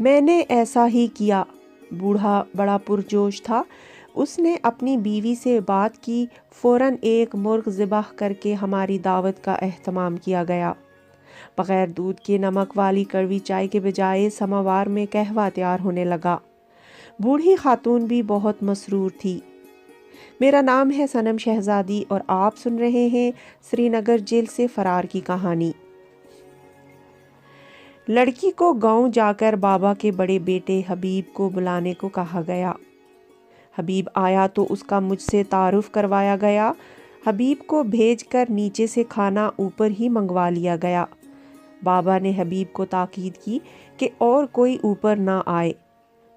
میں نے ایسا ہی کیا۔ بوڑھا بڑا پرجوش تھا۔ اس نے اپنی بیوی سے بات کی، فوراً ایک مرغ ذبح کر کے ہماری دعوت کا اہتمام کیا گیا۔ بغیر دودھ کے نمک والی کڑوی چائے کے بجائے سماوار میں قہوہ تیار ہونے لگا۔ بوڑھی خاتون بھی بہت مسرور تھی۔ میرا نام ہے صنم شہزادی اور آپ سن رہے ہیں سری نگر جیل سے فرار کی کہانی۔ لڑکی کو گاؤں جا کر بابا کے بڑے بیٹے حبیب کو بلانے کو کہا گیا۔ حبیب آیا تو اس کا مجھ سے تعارف کروایا گیا۔ حبیب کو بھیج کر نیچے سے کھانا اوپر ہی منگوا لیا گیا۔ بابا نے حبیب کو تاکید کی کہ اور کوئی اوپر نہ آئے۔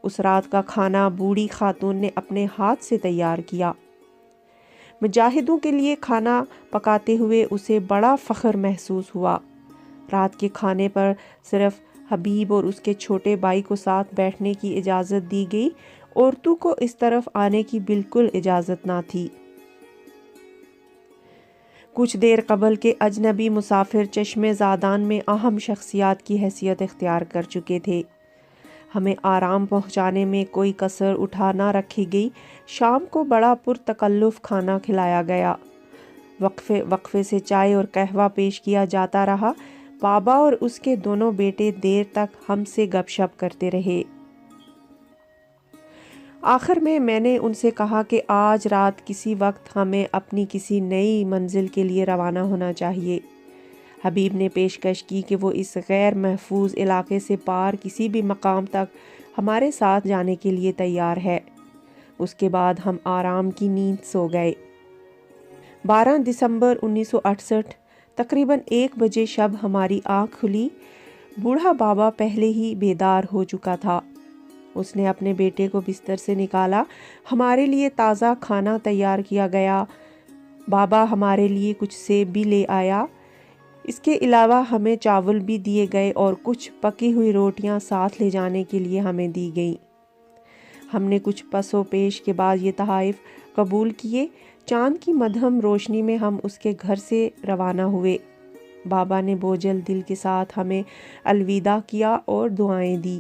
اس رات کا کھانا بوڑھی خاتون نے اپنے ہاتھ سے تیار کیا۔ مجاہدوں کے لیے کھانا پکاتے ہوئے اسے بڑا فخر محسوس ہوا۔ رات کے کھانے پر صرف حبیب اور اس کے چھوٹے بھائی کو ساتھ بیٹھنے کی اجازت دی گئی، عورتوں کو اس طرف آنے کی بالکل اجازت نہ تھی۔ کچھ دیر قبل کے اجنبی مسافر چشمے زادان میں اہم شخصیات کی حیثیت اختیار کر چکے تھے۔ ہمیں آرام پہنچانے میں کوئی کسر اٹھا نہ رکھی گئی۔ شام کو بڑا پرتکلف کھانا کھلایا گیا۔ وقفے سے چائے اور قہوہ پیش کیا جاتا رہا۔ بابا اور اس کے دونوں بیٹے دیر تک ہم سے گپ شپ کرتے رہے۔ آخر میں نے ان سے کہا کہ آج رات کسی وقت ہمیں اپنی کسی نئی منزل کے لیے روانہ ہونا چاہیے۔ حبیب نے پیشکش کی کہ وہ اس غیر محفوظ علاقے سے پار کسی بھی مقام تک ہمارے ساتھ جانے کے لیے تیار ہے۔ اس کے بعد ہم آرام کی نیند سو گئے۔ 12 دسمبر 1968 تقریباً 1 بجے شب ہماری آنکھ کھلی۔ بوڑھا بابا پہلے ہی بیدار ہو چکا تھا۔ اس نے اپنے بیٹے کو بستر سے نکالا۔ ہمارے لیے تازہ کھانا تیار کیا گیا۔ بابا ہمارے لیے کچھ سیب بھی لے آیا۔ اس کے علاوہ ہمیں چاول بھی دیے گئے اور کچھ پکی ہوئی روٹیاں ساتھ لے جانے کے لیے ہمیں دی گئیں۔ ہم نے کچھ پس و پیش کے بعد یہ تحائف قبول کیے۔ چاند کی مدھم روشنی میں ہم اس کے گھر سے روانہ ہوئے۔ بابا نے بوجھل دل کے ساتھ ہمیں الوداع کیا اور دعائیں دی۔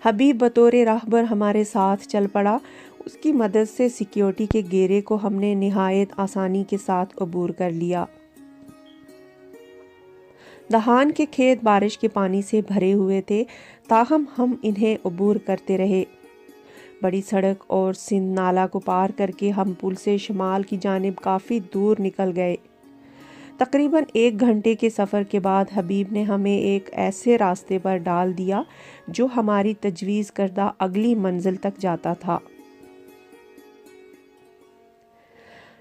حبیب بطور راہبر ہمارے ساتھ چل پڑا۔ اس کی مدد سے سیکیورٹی کے گھیرے کو ہم نے نہایت آسانی کے ساتھ عبور کر لیا۔ دہان کے کھیت بارش کے پانی سے بھرے ہوئے تھے، تاہم ہم انہیں عبور کرتے رہے۔ بڑی سڑک اور سندھ نالہ کو پار کر کے ہم پل سے شمال کی جانب کافی دور نکل گئے۔ تقریباً 1 گھنٹے کے سفر کے بعد حبیب نے ہمیں ایک ایسے راستے پر ڈال دیا جو ہماری تجویز کردہ اگلی منزل تک جاتا تھا۔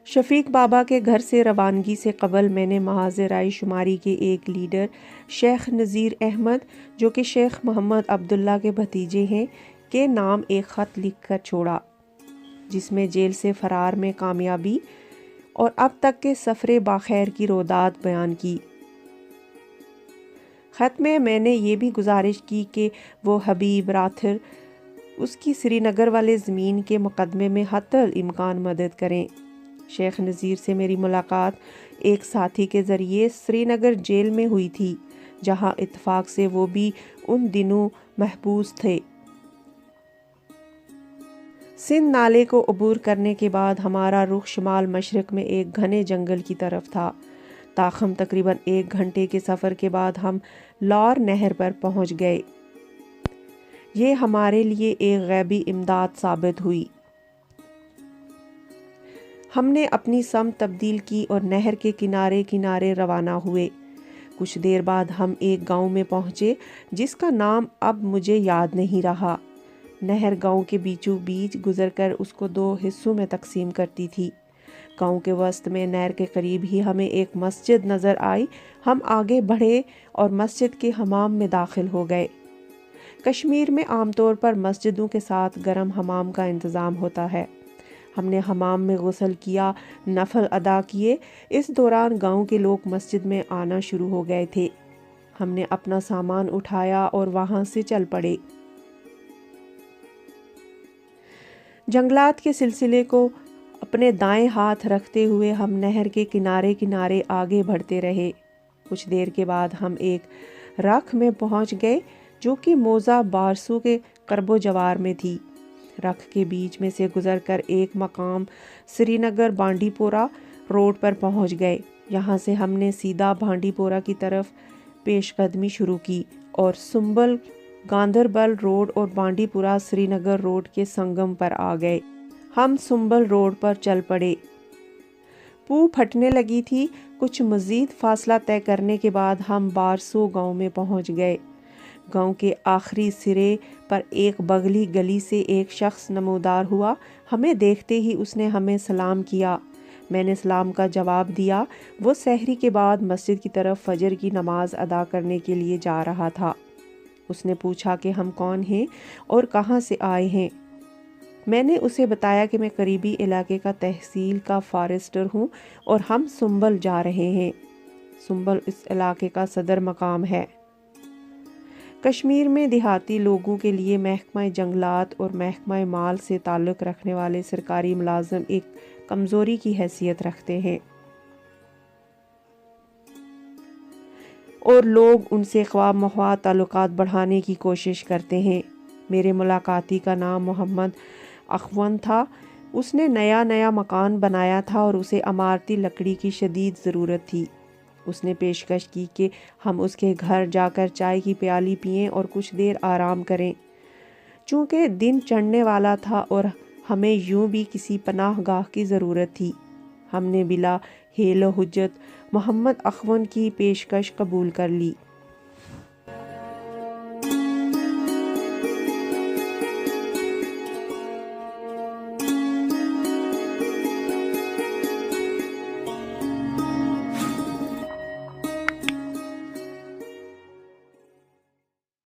شفیق بابا کے گھر سے روانگی سے قبل میں نے محاذ رائے شماری کے ایک لیڈر شیخ نذیر احمد، جو کہ شیخ محمد عبداللہ کے بھتیجے ہیں، کے نام ایک خط لکھ کر چھوڑا، جس میں جیل سے فرار میں کامیابی اور اب تک کے سفر باخیر کی روداد بیان کی۔ خط میں نے یہ بھی گزارش کی کہ وہ حبیب راتھر اس کی سری نگر والے زمین کے مقدمے میں حتی الامکان مدد کریں۔ شیخ نذیر سے میری ملاقات ایک ساتھی کے ذریعے سری نگر جیل میں ہوئی تھی، جہاں اتفاق سے وہ بھی ان دنوں محبوس تھے۔ سندھ نالے کو عبور کرنے کے بعد ہمارا رخ شمال مشرق میں ایک گھنے جنگل کی طرف تھا۔ تاہم تقریباً 1 گھنٹے کے سفر کے بعد ہم لار نہر پر پہنچ گئے۔ یہ ہمارے لیے ایک غیبی امداد ثابت ہوئی۔ ہم نے اپنی سمت تبدیل کی اور نہر کے کنارے کنارے روانہ ہوئے۔ کچھ دیر بعد ہم ایک گاؤں میں پہنچے جس کا نام اب مجھے یاد نہیں رہا۔ نہر گاؤں کے بیچوں بیچ گزر کر اس کو 2 حصوں میں تقسیم کرتی تھی۔ گاؤں کے وسط میں نہر کے قریب ہی ہمیں ایک مسجد نظر آئی۔ ہم آگے بڑھے اور مسجد کے حمام میں داخل ہو گئے۔ کشمیر میں عام طور پر مسجدوں کے ساتھ گرم حمام کا انتظام ہوتا ہے۔ ہم نے حمام میں غسل کیا، نفل ادا کیے۔ اس دوران گاؤں کے لوگ مسجد میں آنا شروع ہو گئے تھے۔ ہم نے اپنا سامان اٹھایا اور وہاں سے چل پڑے۔ جنگلات کے سلسلے کو اپنے دائیں ہاتھ رکھتے ہوئے ہم نہر کے کنارے کنارے آگے بڑھتے رہے۔ کچھ دیر کے بعد ہم ایک رکھ میں پہنچ گئے جو کہ موزہ بارسو کے قرب و جوار میں تھی۔ رکھ کے بیچ میں سے گزر کر ایک مقام سری نگر بانڈی پورہ روڈ پر پہنچ گئے۔ یہاں سے ہم نے سیدھا بانڈی پورہ کی طرف پیش قدمی شروع کی اور سنبل گاندربل روڈ اور بانڈی پورہ سری نگر روڈ کے سنگم پر آ گئے۔ ہم سنبل روڈ پر چل پڑے۔ پو پھٹنے لگی تھی۔ کچھ مزید فاصلہ طے کرنے کے بعد ہم بارسو گاؤں میں پہنچ گئے۔ گاؤں کے آخری سرے پر ایک بغلی گلی سے ایک شخص نمودار ہوا۔ ہمیں دیکھتے ہی اس نے ہمیں سلام کیا۔ میں نے سلام کا جواب دیا۔ وہ سحری کے بعد مسجد کی طرف فجر کی نماز ادا کرنے کے لیے جا رہا تھا۔ اس نے پوچھا کہ ہم کون ہیں اور کہاں سے آئے ہیں۔ میں نے اسے بتایا کہ میں قریبی علاقے کا تحصیل کا فارسٹر ہوں اور ہم سنبل جا رہے ہیں۔ سنبل اس علاقے کا صدر مقام ہے۔ کشمیر میں دیہاتی لوگوں کے لیے محکمہ جنگلات اور محکمہ مال سے تعلق رکھنے والے سرکاری ملازم ایک کمزوری کی حیثیت رکھتے ہیں اور لوگ ان سے خواہ مخواہ تعلقات بڑھانے کی کوشش کرتے ہیں۔ میرے ملاقاتی کا نام محمد اخون تھا۔ اس نے نیا مکان بنایا تھا اور اسے عمارتی لکڑی کی شدید ضرورت تھی۔ اس نے پیشکش کی کہ ہم اس کے گھر جا کر چائے کی پیالی پئیں اور کچھ دیر آرام کریں۔ چونکہ دن چڑھنے والا تھا اور ہمیں یوں بھی کسی پناہ گاہ کی ضرورت تھی، ہم نے بلا حیل و حجت محمد اخون کی پیشکش قبول کر لی۔